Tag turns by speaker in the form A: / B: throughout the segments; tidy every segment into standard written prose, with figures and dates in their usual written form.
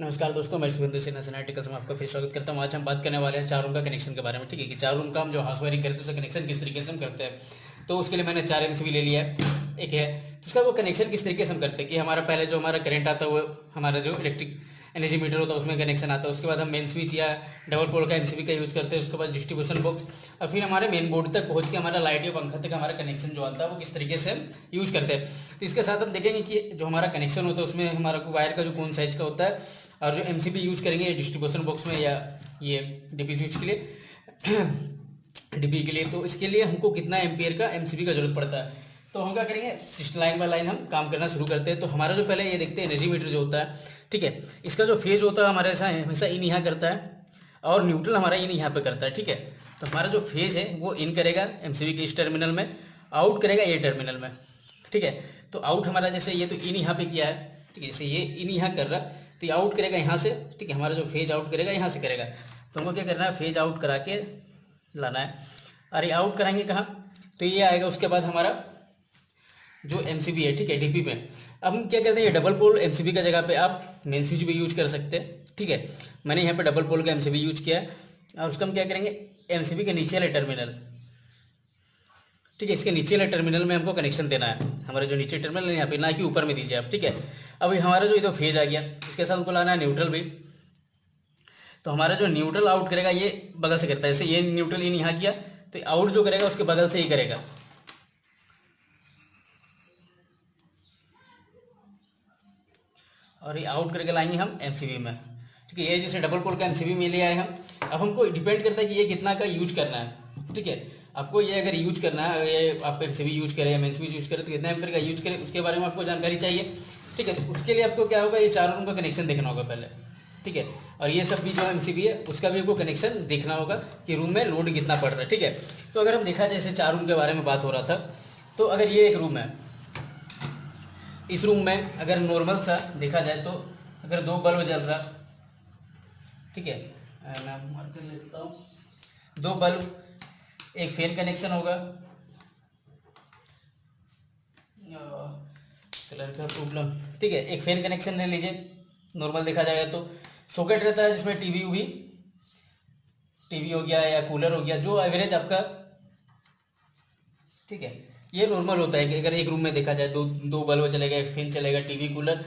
A: नमस्कार दोस्तों, मैं शुभेंदु सिन्हा सिनेमैटिकल्स में आपका फिर स्वागत करता हूँ। आज हम बात करने वाले हैं 4 रूम का कनेक्शन के बारे में। ठीक है कि 4 रूम का हम जो हाउस वायरिंग करते हैं उसका कनेक्शन किस तरीके से हम करते हैं। तो उसके लिए मैंने 4 एमसीबी ले लिया है। एक है तो उसका वो कनेक्शन किस तरीके से हम करते हैं कि हमारा पहले जो हमारा करंट आता है वो हमारा जो इलेक्ट्रिक एनर्जी मीटर होता है उसमें कनेक्शन आता है। उसके बाद हम मेन स्विच या डबल पोल का एमसीबी का यूज करते हैं। उसके बाद डिस्ट्रीब्यूशन बॉक्स और फिर हमारे मेन बोर्ड तक पहुंच के हमारा लाइट या पंखा तक हमारा कनेक्शन जो आता है वो किस तरीके से हम यूज करते हैं। तो इसके साथ हम देखेंगे कि जो हमारा कनेक्शन होता है उसमें हमारा वायर का जो कौन साइज का होता है और जो एमसीबी यूज करेंगे डिस्ट्रीब्यूशन बॉक्स में या ये डीपी स्विच के लिए डीपी के लिए, तो इसके लिए हमको कितना एम्पियर का एमसीबी का जरूरत पड़ता है। तो हम क्या करेंगे, लाइन बाय लाइन हम काम करना शुरू करते हैं। तो हमारा जो पहले ये देखते हैं एनर्जी मीटर जो होता है, ठीक है, इसका जो फेज होता है हमारे ऐसा हमेशा इन यहाँ करता है और न्यूट्रल हमारा इन यहाँ पे करता है। ठीक है, तो हमारा जो फेज है वो इन करेगा एमसीबी के इस टर्मिनल में, आउट करेगा ये टर्मिनल में। ठीक है, तो आउट हमारा जैसे ये तो इन यहाँ पे किया है, ठीक है, जैसे ये इन यहाँ कर रहा तो ये आउट करेगा यहाँ से। ठीक है, हमारा जो फेज आउट करेगा यहाँ से करेगा। तो हमको क्या करना है, फेज आउट करा के लाना है। अरे आउट कराएंगे कहाँ, तो ये आएगा। उसके बाद हमारा जो एमसीबी है, ठीक है, डीपी पे अब हम क्या करते हैं, ये डबल पोल एमसीबी का जगह पे आप मेन स्विच भी यूज कर सकते हैं। ठीक है, मैंने यहाँ पे डबल पोल का एमसीबी यूज किया है और उसका हम क्या करेंगे, एमसीबी के नीचे वाले टर्मिनल, ठीक है, इसके नीचे वाले टर्मिनल में हमको कनेक्शन देना है। हमारे जो नीचे टर्मिनल है यहाँ पे, ना कि ऊपर में दीजिए आप। ठीक है, अब हमारा जो इधर फेज आ गया, इसके साथ हमको लाना है न्यूट्रल भी। तो हमारा जो न्यूट्रल आउट करेगा ये बगल से करता है, जैसे ये न्यूट्रल इन यहाँ किया तो आउट जो करेगा उसके बगल से ही करेगा। और ये आउट करके लाएंगे हम एमसीबी में। ठीक है, ये जैसे डबल पोल का एमसीबी में ले आए हम। अब हमको डिपेंड करता है कि ये कितना का यूज करना है। ठीक है, आपको ये अगर यूज करना है, ये आप एमसीबी यूज करें या मेन स्विच यूज करें तो कितना एम्पीयर का यूज करें उसके बारे में आपको जानकारी चाहिए। ठीक है, तो उसके लिए आपको क्या होगा, ये 4 रूम का कनेक्शन देखना होगा पहले। ठीक है, और ये सब भी जो एमसीबी है उसका भी आपको कनेक्शन देखना होगा कि रूम में लोड कितना पड़ रहा है। ठीक है, तो अगर हम देखा जाए जैसे 4 रूम के बारे में बात हो रहा था, तो अगर ये एक रूम है, इस रूम में अगर नॉर्मल सा देखा जाए तो अगर 2 बल्ब जल रहा, ठीक है, मैं मार्क कर लेता हूँ, 2 बल्ब, एक फैन कनेक्शन होगा, कलर का प्रॉब्लम, ठीक है, एक फैन कनेक्शन ले लीजिए। नॉर्मल देखा जाएगा तो सॉकेट रहता है जिसमें टीवी हो गया या कूलर हो गया, जो एवरेज आपका, ठीक है, ये नॉर्मल होता है कि अगर एक रूम में देखा जाए दो बल्ब चलेगा, एक फैन चलेगा, टीवी कूलर,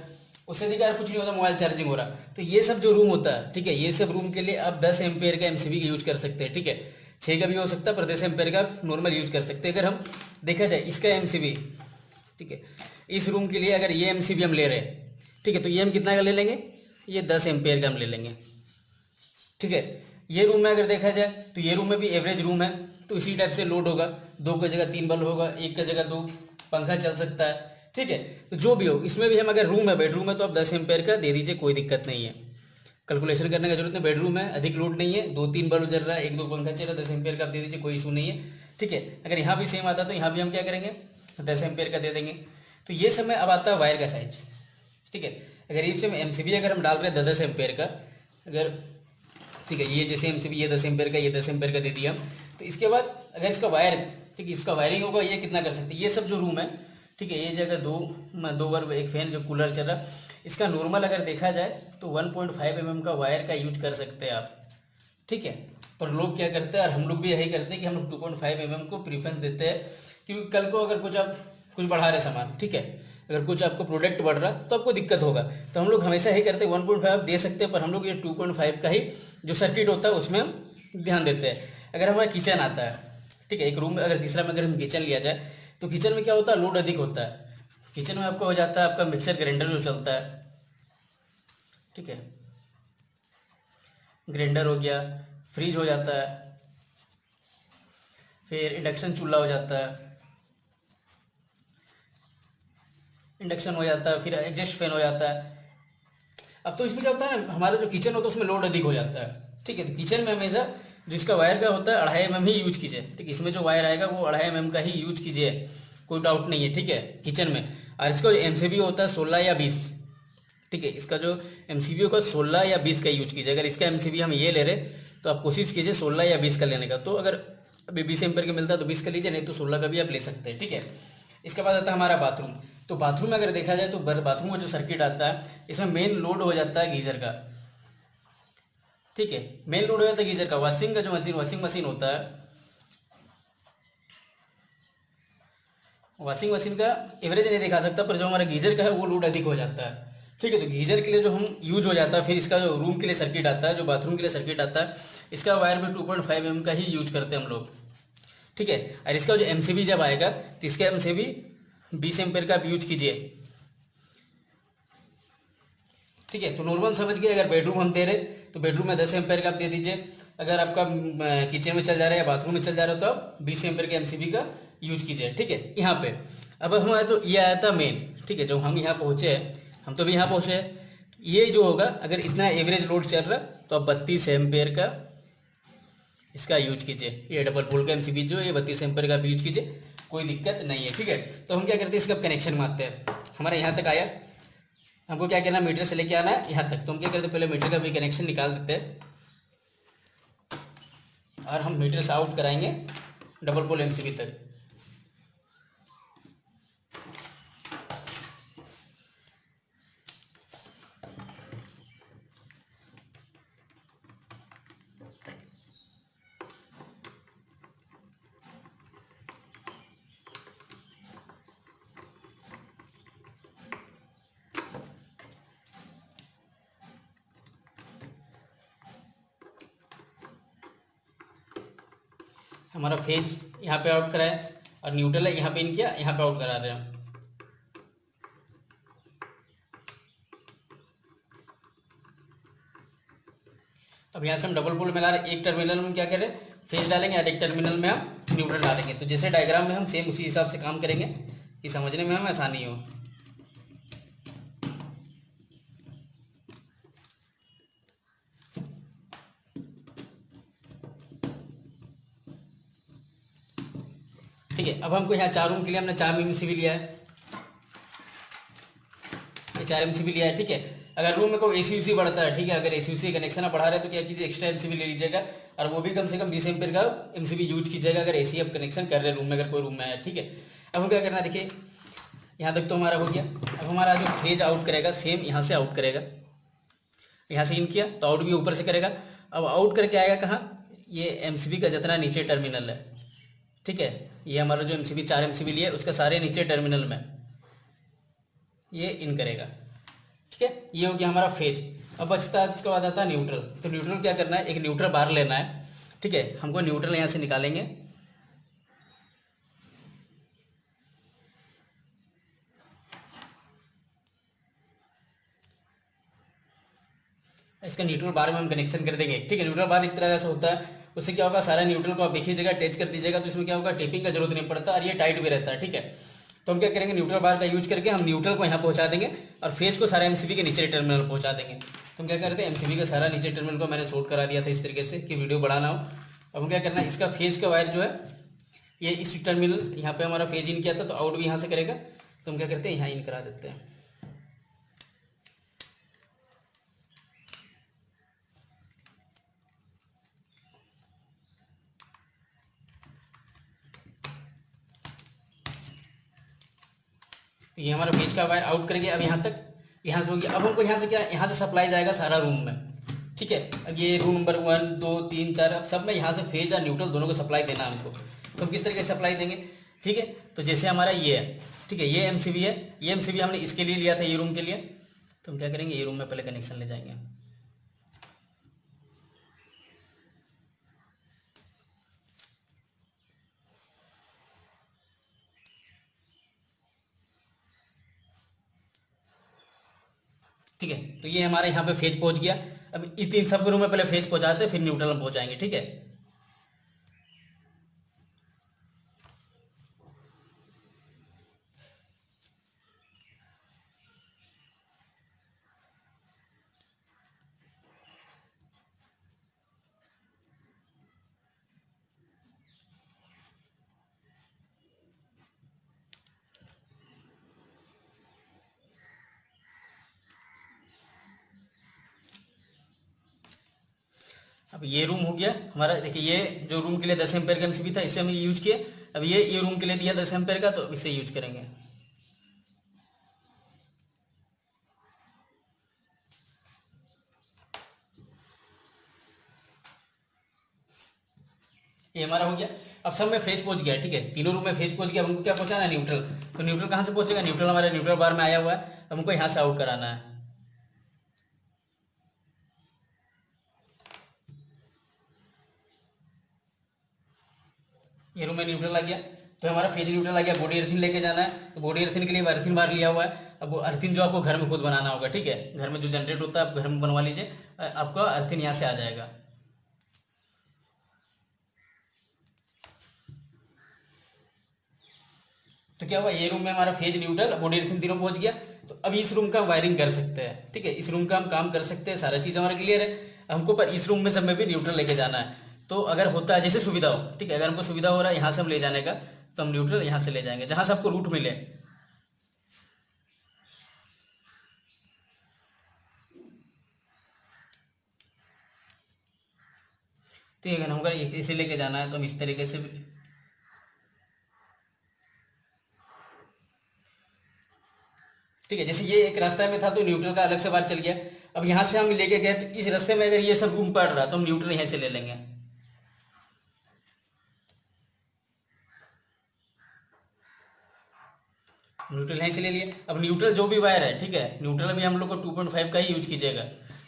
A: उससे देखा कुछ नहीं होता, मोबाइल चार्जिंग हो रहा। तो ये सब जो रूम होता है, ठीक है, ये सब रूम के लिए आप 10 एम्पेयर का एमसीबी का यूज कर सकते हैं। ठीक है, 6 का भी हो सकता है पर 10 एम्पेयर का नॉर्मल यूज कर सकते हैं। अगर हम देखा जाए इसका एमसीबी, ठीक है, इस रूम के लिए अगर ये एमसीबी हम ले रहे हैं, ठीक है, तो ये हम कितना का ले लेंगे, ये 10 एम्पेयर का हम ले लेंगे। ठीक है, ये रूम में अगर देखा जाए तो ये रूम में भी एवरेज रूम है तो इसी टाइप से लोड होगा, 2 की जगह 3 बल्ब होगा, 1 की जगह 2 पंखा चल सकता है। ठीक है, तो जो भी हो, इसमें भी हम अगर रूम है, बेडरूम है, तो आप 10 एम्पेयर का दे दीजिए, कोई दिक्कत नहीं है, कैलकुलेशन करने की जरूरत नहीं। बेडरूम है, अधिक लोड नहीं है, 2-3 बल्ब जल रहा है, 1-2 पंखा चल रहा है, 10 एम्पेयर का आप दे दीजिए, कोई इशू नहीं है। ठीक है, अगर यहाँ भी सेम आता तो यहाँ भी हम क्या करेंगे, 10 एम्पेयर का दे देंगे। तो ये समय अब आता है वायर का साइज। ठीक है, अगर इसमें एमसीबी अगर हम डाल रहे हैं 10 एम्पेयर का, अगर, ठीक है, ये जैसे एमसीबी ये 10 एम्पेयर का, ये 10 एम्पेयर का दे दिया हम, तो इसके बाद अगर इसका वायर, ठीक है, इसका वायरिंग होगा, ये कितना कर सकते हैं, ये सब जो रूम है, ठीक है, ये जगह 2 बल्ब, एक फैन, जो कूलर चल रहा, इसका नॉर्मल अगर देखा जाए तो 1.5 mm का वायर का यूज कर सकते हैं आप। ठीक है, पर लोग क्या करते हैं और हम लोग भी यही करते हैं कि हम लोग 2.5 mm को प्रीफरेंस देते हैं, क्योंकि कल को अगर कुछ बढ़ा रहे सामान, ठीक है, अगर कुछ आपको प्रोडक्ट बढ़ रहा तो आपको दिक्कत होगा, तो हम लोग हमेशा ही करते हैं 1.5 दे सकते हैं, पर हम लोग ये 2.5 का ही जो सर्किट होता है उसमें हम ध्यान देते हैं। अगर हमारा किचन आता है, ठीक है, एक रूम में अगर तीसरा में अगर हम किचन लिया जाए तो किचन में क्या होता है, लोड अधिक होता है। किचन में आपका हो जाता है आपका मिक्सर ग्राइंडर जो चलता है, ठीक है, ग्राइंडर हो गया, फ्रिज हो जाता है, फिर इंडक्शन चूल्हा हो जाता है, इंडक्शन हो जाता है, फिर एडजस्ट फैन हो जाता है। अब तो इसमें क्या होता है ना, हमारा जो किचन होता है उसमें लोड अधिक हो जाता है। ठीक है, तो किचन में हमेशा जो इसका वायर का होता है 2.5 mm ही यूज कीजिए। ठीक, इसमें जो वायर आएगा वो 2.5 mm का ही यूज कीजिए, कोई डाउट नहीं है। ठीक है, किचन में। और इसका जो एमसीबी होता है 16 या 20, ठीक है, इसका जो एमसीबी होगा 16 या 20 का यूज कीजिए। अगर इसका एमसीबी हम ये ले रहे तो आप कोशिश कीजिए 16 या 20 का लेने का। तो अगर अभी 20 एम्पेयर का मिलता है तो 20 का लीजिए, नहीं तो 16 का भी आप ले सकते हैं। ठीक है, इसके बाद आता है हमारा बाथरूम। तो बाथरूम में अगर देखा जाए तो बाथरूम का जो सर्किट आता है इसमें मेन लोड हो जाता है गीजर का, ठीक है, मेन लोड हो जाता है गीजर का। वॉशिंग का जो वॉशिंग मशीन होता है, वॉशिंग मशीन का एवरेज नहीं दिखा सकता, पर जो हमारा गीजर का है वो लोड अधिक हो जाता है, ठीक है। तो गीजर के लिए जो हम यूज हो जाता है, फिर इसका जो रूम के लिए सर्किट आता है, जो बाथरूम के लिए सर्किट आता है, इसका वायर भी 2.5 mm का ही यूज करते हैं हम लोग, ठीक है। और इसका जो एमसीबी जब आएगा तो इसका एमसीबी 20 एम्पेयर का आप यूज कीजिए, ठीक है। तो नॉर्मल समझ के अगर बेडरूम हम दे रहे तो बेडरूम में 10 एम्पेयर का आप दे दीजिए। अगर आपका किचन में चल जा रहा है या बाथरूम में चल जा रहा है तो आप 20 एम्पेयर के एमसीबी का यूज कीजिए, ठीक है। यहाँ पे अब हम आए तो ये आया था मेन, ठीक है। जब हम यहाँ पहुँचे हैं, हम तो भी यहाँ पहुँचे हैं, ये जो होगा अगर इतना एवरेज लोड चल रहा तो आप 32 एम्पेयर का इसका यूज कीजिए। ये डबल पोल का एमसीबी जो ये 32 एम्पेयर का यूज कीजिए, कोई दिक्कत नहीं है, ठीक है। तो हम क्या करते हैं, इसका कनेक्शन मारते हैं। हमारा यहाँ तक आया, हमको क्या करना है, मीटर से लेके आना है यहाँ तक। तो हम क्या करते हैं, पहले मीटर का भी कनेक्शन निकाल देते हैं और हम मीटर से आउट कराएंगे डबल पोल एमसीबी तक। हमारा फेज यहाँ पे आउट कराया और न्यूट्रल है यहाँ पे इन किया, यहाँ पे आउट करा रहे हैं। अब यहाँ से हम डबल पोल में ला रहे हैं, एक टर्मिनल में क्या करें, फेज डालेंगे और एक टर्मिनल में हम न्यूट्रल डालेंगे। तो जैसे डायग्राम में हम सेम उसी हिसाब से काम करेंगे कि समझने में हमें आसानी हो। ठीक है। अब हमको यहाँ 4 रूम के लिए हमने 4 एमसीबी लिया है, ये 4 एमसीबी लिया है, ठीक है। अगर रूम में कोई एसी उसी बढ़ता है, ठीक है, अगर एसी उसी कनेक्शन आप बढ़ा रहे हैं तो क्या कीजिए, एक्स्ट्रा एमसीबी ले लीजिएगा और वो भी कम से कम 20 एम्पेयर का एमसीबी यूज कीजिएगा अगर एसी आप कनेक्शन कर रहे हैं रूम में, अगर कोई रूम में है, ठीक है। अब हम क्या करना है, देखिए यहाँ तक तो हमारा हो गया। अब हमारा जो फेज आउट करेगा सेम यहाँ से आउट करेगा, यहाँ से इन किया तो आउट भी ऊपर से करेगा। अब आउट करके आएगा कहाँ, ये एमसीबी का जितना नीचे टर्मिनल है, ठीक है, ये हमारा जो एमसीबी 4 एमसीबी लिया है उसका सारे नीचे टर्मिनल में ये इन करेगा, ठीक है। ये हो गया हमारा फेज। अब बचता है, उसके बाद आता है न्यूट्रल। तो न्यूट्रल क्या करना है, एक न्यूट्रल बार लेना है, ठीक है। हमको न्यूट्रल यहाँ से निकालेंगे, इसका न्यूट्रल बार में हम कनेक्शन कर देंगे, ठीक है। न्यूट्रल बार एक तरह से होता है, उससे क्या होगा, सारा न्यूट्रल को आप एक ही जगह अटैच कर दीजिएगा तो इसमें क्या होगा, टेपिंग का जरूरत नहीं पड़ता और ये टाइट भी रहता है, ठीक है। तो हम क्या करेंगे, न्यूट्रल बार का यूज करके हम न्यूट्रल को यहाँ पहुँचा देंगे और फेज को सारा एमसीबी के नीचे टर्मिनल पहुँचा देंगे। तो हम क्या करते हैं, एमसीबी का सारा नीचे टर्मिनल को मैंने शॉर्ट करा दिया था इस तरीके से कि वीडियो बढ़ाना हो। अब हम क्या करना है, इसका फेज का वायर जो है ये इस टर्मिनल यहाँ पे हमारा फेज इन किया था तो आउट भी यहाँ से करेगा, तो हम क्या करते हैं, यहाँ इन करा देते हैं। तो ये हमारा फेज का वायर आउट करेंगे। अब यहाँ तक, यहाँ से हो गया। अब हमको यहाँ से क्या, यहाँ से सप्लाई जाएगा सारा रूम में, ठीक है। अब ये रूम नंबर 1 2 3 4 अब सब में यहाँ से फेज और न्यूट्रल दोनों को सप्लाई देना है हमको। तो हम किस तरीके से सप्लाई देंगे, ठीक है। तो जैसे हमारा ये है, ठीक है, ये एमसीबी है, ये एमसीबी हमने इसके लिए लिया था, ये रूम के लिए। तो हम क्या करेंगे, ये रूम में पहले कनेक्शन ले जाएंगे। ठीक है। तो ये हमारे यहाँ पे फेज पहुंच गया। अब इस तीन सब रूम में पहले फेज पहुंचाते हैं, फिर न्यूट्रल में पहुंचाएंगे, ठीक है। अब ये रूम हो गया हमारा। देखिए ये जो रूम के लिए 10 एम्पेयर का एमसीबी था, इससे हमने यूज किया। अब ये रूम के लिए दिया 10 एम्पेयर का, तो इससे यूज करेंगे। ये हमारा हो गया। अब सब में फेज पहुंच गया, ठीक है, तीनों रूम में फेज पहुंच गया। अब हमको क्या पहुंचाना है, न्यूट्रल। तो न्यूट्रल कहाँ से पहुंचेगा, न्यूट्रल हमारे न्यूट्रल बार में आया हुआ है, अब हमको यहाँ से आउट कराना है। ये रूम में न्यूट्रल आ गया, तो हमारा फेज न्यूट्रल आ गया। बॉडी अर्थिन लेके जाना है, तो बॉडी अर्थिन के लिए अर्थिन बार लिया हुआ है। अब वो अर्थिन जो आपको घर में खुद बनाना होगा, ठीक है, घर में जो जनरेट होता है आप घर में बनवा लीजिए, आपका अर्थिन यहाँ से आ जाएगा। तो क्या हुआ, ये रूम में हमारा फेज न्यूट्रल बॉडी अर्थिन तीनों पहुंच गया। तो अब इस रूम का वायरिंग कर सकते हैं, ठीक है, इस रूम का हम काम कर सकते हैं, सारा चीज़ हमारा क्लियर है। हमको पर इस रूम में सब में भी न्यूट्रल लेके जाना है। तो अगर होता है जैसे सुविधा हो, ठीक है, अगर हमको सुविधा हो रहा है यहाँ से हम ले जाने का, तो हम न्यूट्रल यहाँ से ले जाएंगे जहाँ से आपको रूट मिले। ठीक है, हमको इसे लेके जाना है तो हम इस तरीके से, ठीक है, जैसे ये एक रास्ता में था तो न्यूट्रल का अलग से बात चल गया। अब यहाँ से हम लेके गए तो इस रास्ते में अगर ये सब रूम पड़ रहा तो हम न्यूट्रल यहाँ से ले लेंगे। न्यूट्रल यहाँ से ले लिए। अब न्यूट्रल जो भी वायर है, ठीक है, न्यूट्रल भी हम लोग को 2.5 का ही यूज कीजिएगा।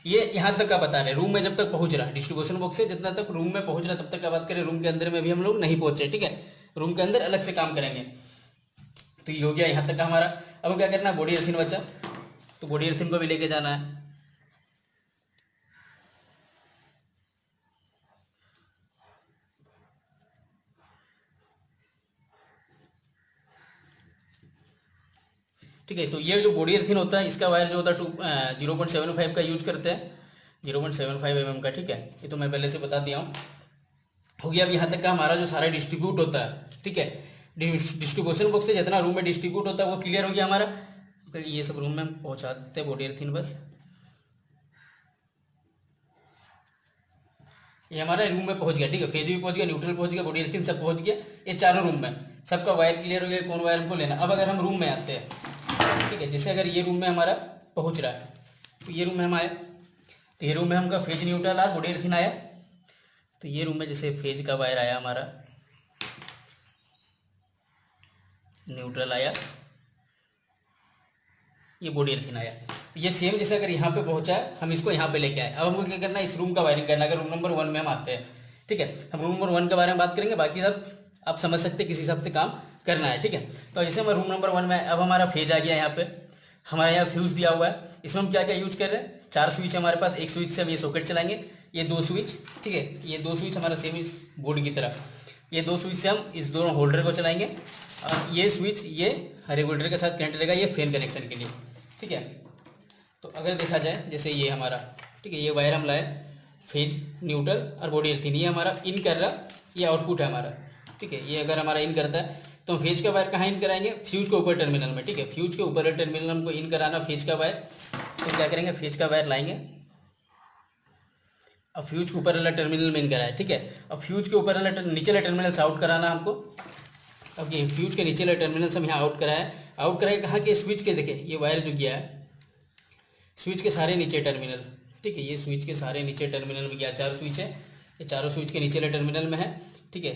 A: ये यहाँ तक का बता रहे, रूम में जब तक पहुंच रहा, डिस्ट्रीब्यूशन बॉक्स से जितना तक रूम में पहुंच रहा तब तक का बात करें। रूम के अंदर में भी हम लोग नहीं पहुंचे, ठीक है, रूम के अंदर अलग से काम करेंगे। तो ये हो गया यहाँ तक का हमारा। अब क्या करना है, बॉडी अर्थिन बचा, तो बॉडी अर्थिन को भी लेके जाना है। ठीक है, तो ये जो बॉडी अर्थिन होता है इसका वायर जो होता है 0.75 का यूज करते हैं, 0.75 mm का, ठीक है, ये तो मैं पहले से बता दिया हूँ। हो गया। अब यहाँ तक का हमारा जो सारा डिस्ट्रीब्यूट होता है, ठीक है, डिस्ट्रीब्यूशन बॉक्स से जितना रूम में डिस्ट्रीब्यूट होता है वो क्लियर हो गया हमारा। तो ये सब रूम में हम पहुँचाते हैं बॉडी अर्थिन बस। ये हमारा रूम में पहुंच गया, ठीक है, फेज भी पहुंच गया, न्यूट्रल पहुंच गया, बॉडी अर्थिन सब पहुंच गया। ये चारों रूम में सबका वायर क्लियर हो गया, कौन वायर हमको लेना। अब अगर हम रूम में आते हैं, ठीक है, जैसे अगर ये रूम में हमारा पहुंच रहा है, तो ये रूम में हम आए, तो ये रूम में हमका फेज न्यूट्रल और बॉडी अर्थिन आया। तो ये रूम में जैसे फेज का वायर आया हमारा, न्यूट्रल आया, ये बॉडी अर्थिन आया। ये सेम जैसे अगर यहाँ पे पहुंचा है, हम इसको यहाँ पे लेके आए। अब हमको क्या करना है, इस रूम का वायरिंग करना है। अगर रूम नंबर 1 में हम आते हैं, ठीक है, हम रूम नंबर 1 के बारे में बात करेंगे, बाकी सब आप समझ सकते हैं किस हिसाब से काम करना है, ठीक है। तो जैसे हम रूम नंबर 1 में, अब हमारा फेज आ गया, यहाँ पे हमारे यहाँ फ्यूज दिया हुआ है। इसमें हम क्या क्या यूज कर रहे हैं, 4 स्विच है हमारे पास। एक स्विच से हम ये सॉकेट चलाएंगे, ये 2 स्विच, ठीक है, ये 2 स्विच हमारा सेम इस बोर्ड की तरह, ये 2 स्विच से हम इस दोनों होल्डर को चलाएंगे। और ये स्विच ये रेगुलेटर के साथ कनेक्ट रहेगा, ये फैन कनेक्शन के लिए, ठीक है। तो अगर देखा जाए जैसे ये हमारा, ठीक है, ये वायर हम लाए, फेज न्यूट्रल और बॉडी अर्थिन, ये हमारा इन कर रहा, ये आउटपुट है हमारा, ठीक है। ये अगर हमारा इन करता है तो हम फेज का वायर कहाँ इन कराएंगे, फ्यूज के ऊपर टर्मिनल में, ठीक है, फ्यूज के ऊपर टर्मिनल हमको इन कराना फेज का वायर। तो क्या करेंगे, फेज का वायर लाएंगे, अब फ्यूज के ऊपर वाला टर्मिनल में इन कराए, ठीक है। अब फ्यूज के ऊपर वाला नीचे वाला टर्मिनल से आउट कराना हमको। अब ये फ्यूज के नीचे वाला टर्मिनल से हम यहाँ आउट कराए, आउट कराए कहाँ के, स्विच के, देखिए ये वायर जो गया है स्विच के सारे नीचे टर्मिनल, ठीक है, ये स्विच के सारे नीचे टर्मिनल में गया। 4 स्विच है, ये चारों स्विच के नीचे वाले टर्मिनल में है, ठीक है।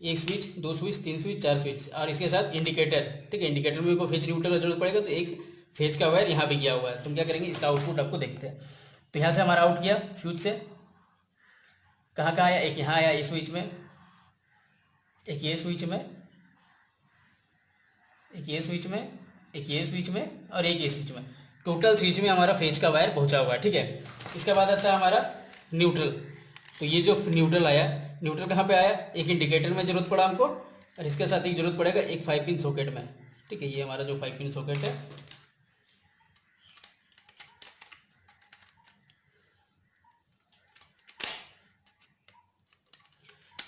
A: 1 स्विच, 2 स्विच, 3 स्विच, 4 स्विच और इसके साथ इंडिकेटर, ठीक है, इंडिकेटर में को फेज न्यूट्रल का जरूरत पड़ेगा, तो एक फेज का वायर यहाँ भी गया हुआ है। तो हम क्या करेंगे, इसका आउटपुट आपको देखते हैं। तो यहाँ से हमारा आउट किया फ्यूज से, कहाँ कहाँ आया, एक यहाँ आया इस स्विच में, एक ये स्विच में, एक ये स्विच में, एक ये स्विच में और एक ये स्विच में। टोटल स्विच में हमारा फेज का वायर पहुंचा हुआ है, ठीक है। इसके बाद आता है हमारा न्यूट्रल। तो ये जो न्यूट्रल आया, न्यूट्रल कहाँ पे आया, एक इंडिकेटर में जरूरत पड़ा हमको और इसके साथ एक जरूरत पड़ेगा एक 5 पिन सॉकेट में, ठीक है। ये हमारा जो 5 पिन सॉकेट है,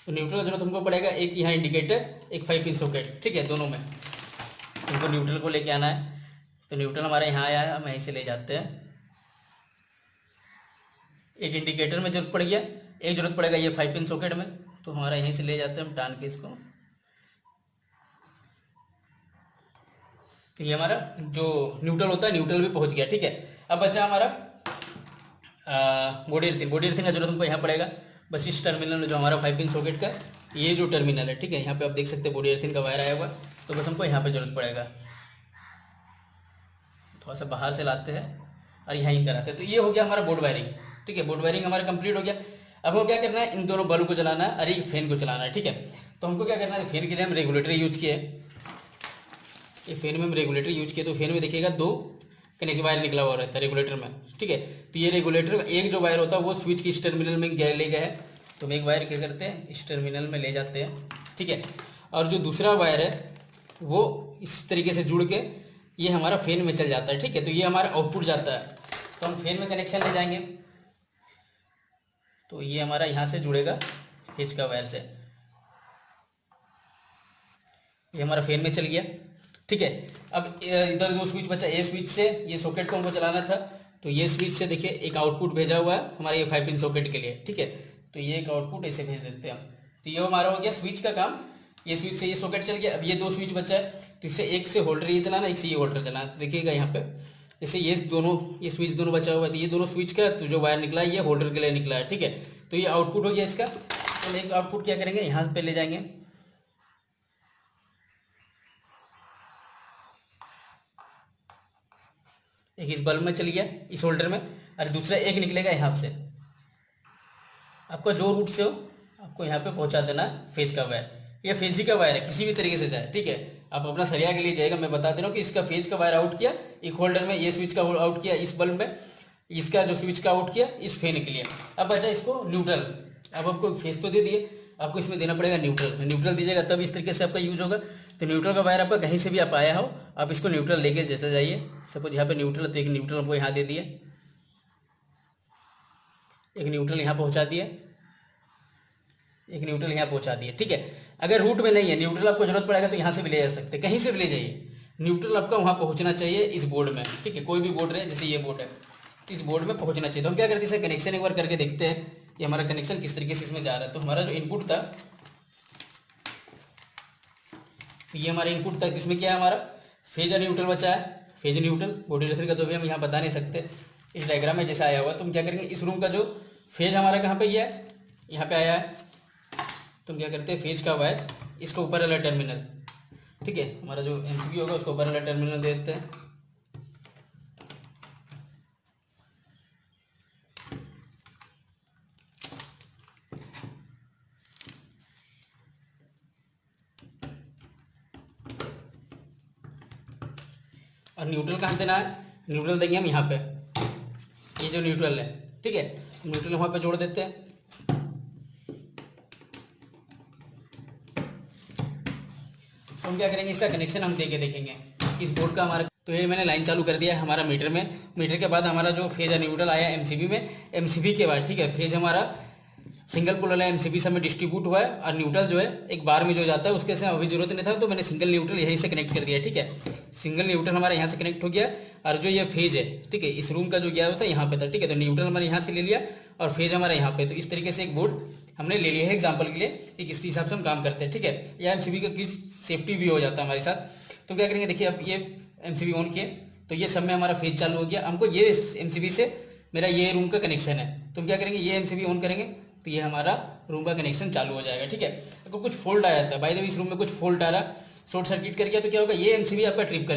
A: तो न्यूट्रल का जरूरत हमको पड़ेगा एक यहाँ इंडिकेटर, एक 5 पिन सॉकेट, ठीक है, दोनों में हमको न्यूट्रल को लेके आना है। तो न्यूट्रल हमारा यहाँ आया है, हम यहीं से ले जाते हैं। एक इंडिकेटर में जरूरत पड़ गया, एक जरूरत पड़ेगा ये 5 पिन सॉकेट में, तो हमारा यहीं से ले जाते हैं हम टान के इसको। तो ये हमारा जो न्यूट्रल होता है, न्यूट्रल भी पहुंच गया, ठीक है। अब बचा हमारा बॉडी अर्थिंग। बॉडी अर्थिंग का जरूरत हमको यहाँ पड़ेगा, बस इस टर्मिनल में जो हमारा 5 पिन सॉकेट का ये जो टर्मिनल है, ठीक है, यहाँ पे आप देख सकते हैं बॉडी अर्थिंग का वायर आया हुआ, तो बस हमको यहाँ पे जरूरत पड़ेगा। थोड़ा सा बाहर से लाते हैं और यहाँ ही कराते हैं। तो ये हो गया हमारा बोर्ड वायरिंग, ठीक है, बोर्ड वायरिंग हमारा कंप्लीट हो गया। अब हमको क्या करना है, इन दोनों बल्ब को जलाना है और एक फैन को चलाना है, ठीक है। तो हमको क्या करना है, फैन के लिए हम रेगुलेटर यूज किए, ये फैन में हम रेगुलेटर यूज किए, तो फैन में देखिएगा 2 कनेक्ट वायर निकला हुआ रहता है रेगुलेटर में, ठीक है। तो ये रेगुलेटर एक जो वायर होता है वो स्विच की इस टर्मिनल में ले गया है, तो हम एक वायर क्या करते हैं इस टर्मिनल में ले जाते हैं, ठीक है। और जो दूसरा वायर है वो इस तरीके से जुड़ के ये हमारा फैन में चल जाता है, ठीक है। तो ये हमारा आउटपुट जाता है, तो हम फैन में कनेक्शन ले जाएंगे, तो ये हमारा यहाँ से जुड़ेगा फेज का वायर से, ये हमारा फैन में चल गया, ठीक है। अब इधर 2 स्विच बचा, ये स्विच से ये सॉकेट को हमको चलाना था, तो ये स्विच से देखिए एक आउटपुट भेजा हुआ है हमारे ये 5 पिन सॉकेट के लिए, ठीक है। तो ये एक आउटपुट ऐसे भेज देते हैं हम, तो ये हमारा हो गया स्विच का काम, ये स्विच से ये सॉकेट चल गया। अब ये 2 स्विच बचा है, तो इससे एक से होल्डर ये चलाना, एक से ये होल्डर चलाना, देखिएगा यहाँ पे जैसे ये स्विच दोनों बचा हुआ है, तो ये दोनों स्विच का तो जो वायर निकला है ये होल्डर के लिए निकला है, ठीक है। तो ये आउटपुट हो गया इसका। तो एक आउटपुट क्या करेंगे, यहाँ पे ले जाएंगे, एक इस बल्ब में चल गया इस होल्डर में, और दूसरा एक निकलेगा यहाँ से, आपका जो रूट से हो आपको यहाँ पे पहुँचा देना है फेज का वायर, ये फेज ही का वायर है, किसी भी तरीके से जाए, ठीक है। आप अपना सरिया के लिए जाएगा, मैं बता दे रहा हूँ कि इसका फेज का वायर आउट किया एक होल्डर में, ये स्विच का आउट किया इस बल्ब में, इसका जो स्विच का आउट किया इस फैन के लिए। अब बचा इसको न्यूट्रल, अब आपको फेज तो दे दिए, आपको इसमें देना पड़ेगा न्यूट्रल, न्यूट्रल दीजिएगा तब इस तरीके से आपका यूज होगा। तो न्यूट्रल का वायर आपका कहीं से भी आप आया हो, आप इसको न्यूट्रल लेके जैसे जाइए, सपोज यहाँ पे न्यूट्रल, तो एक न्यूट्रल हमको यहाँ दे दिए, एक न्यूट्रल यहाँ पहुँचा दिया, एक न्यूट्रल यहाँ पहुँचा दिए, ठीक है। अगर रूट में नहीं है, न्यूट्रल आपको जरूरत पड़ेगा तो यहाँ से भी ले जा सकते, कहीं से भी ले जाइए, न्यूट्रल आपका वहाँ पहुँचना चाहिए इस बोर्ड में, ठीक है। कोई भी बोर्ड रहे, जैसे ये बोर्ड है, इस बोर्ड में पहुँचना चाहिए। तो हम क्या करते हैं, इसे कनेक्शन एक बार करके देखते हैं कि हमारा कनेक्शन किस तरीके से इसमें जा रहा है। तो हमारा जो इनपुट था, तो ये हमारा इनपुट था, इसमें क्या है हमारा फेज और न्यूट्रल बचा है, फेज न्यूट्रल बॉडी रेफर का जो भी हम यहाँ बता नहीं सकते, इस डायग्राम में जैसा आया हुआ। तो हम क्या करेंगे, इस रूम का जो फेज हमारा कहाँ पे है, यहाँ पे आया है, तो हम क्या करते हैं फेज का वायर इसका ऊपर वाला टर्मिनल, ठीक है, हमारा जो एमसीबी होगा उसको ऊपर वाला टर्मिनल दे देते हैं। और न्यूट्रल कहाँ देना है, न्यूट्रल देंगे हम यहाँ पे, ये जो न्यूट्रल है, ठीक है, न्यूट्रल वहाँ पे जोड़ देते हैं। तो हम क्या करेंगे, इसका कनेक्शन हम देके देखेंगे इस बोर्ड का हमारा। तो ये मैंने लाइन चालू कर दिया है हमारा मीटर में, मीटर के बाद हमारा जो फेज है न्यूट्रल आया एमसीबी में, एमसीबी के बाद, ठीक है, फेज हमारा सिंगल पोल वाला एमसीबी से हमें डिस्ट्रीब्यूट हुआ है, और न्यूट्रल जो है एक बार में जो जाता है उसके से अभी जरूरत नहीं था, तो मैंने सिंगल न्यूट्रल यहीं से कनेक्ट कर दिया, ठीक है। सिंगल न्यूट्रल हमारा यहाँ से कनेक्ट हो गया, और जो ये फेज है, ठीक है, इस रूम का जो गया होता है यहाँ पे था, ठीक है। तो न्यूट्रल हमारे यहाँ से ले लिया और फेज हमारा यहाँ पे, तो इस तरीके से एक बोर्ड हमने ले लिया है एग्जाम्पल के लिए कि किस हिसाब से हम काम करते हैं, ठीक है। या एमसीबी का किस सेफ्टी भी हो जाता है हमारे साथ। तो क्या करेंगे, देखिए अब ये एमसीबी ऑन किए, तो ये सब में हमारा फेज चालू हो गया। हमको ये एमसीबी से मेरा ये रूम का कनेक्शन है, तो हम क्या करेंगे, ये एमसीबी ऑन करेंगे तो ये हमारा रूम का कनेक्शन चालू हो जाएगा, ठीक है। अगर कुछ फॉल्ट आ जाता है, बाय द वे इस रूम में कुछ फॉल्ट आ रहा, शॉर्ट सर्किट कर गया, तो क्या होगा, ये एमसीबी आपका ट्रिप कर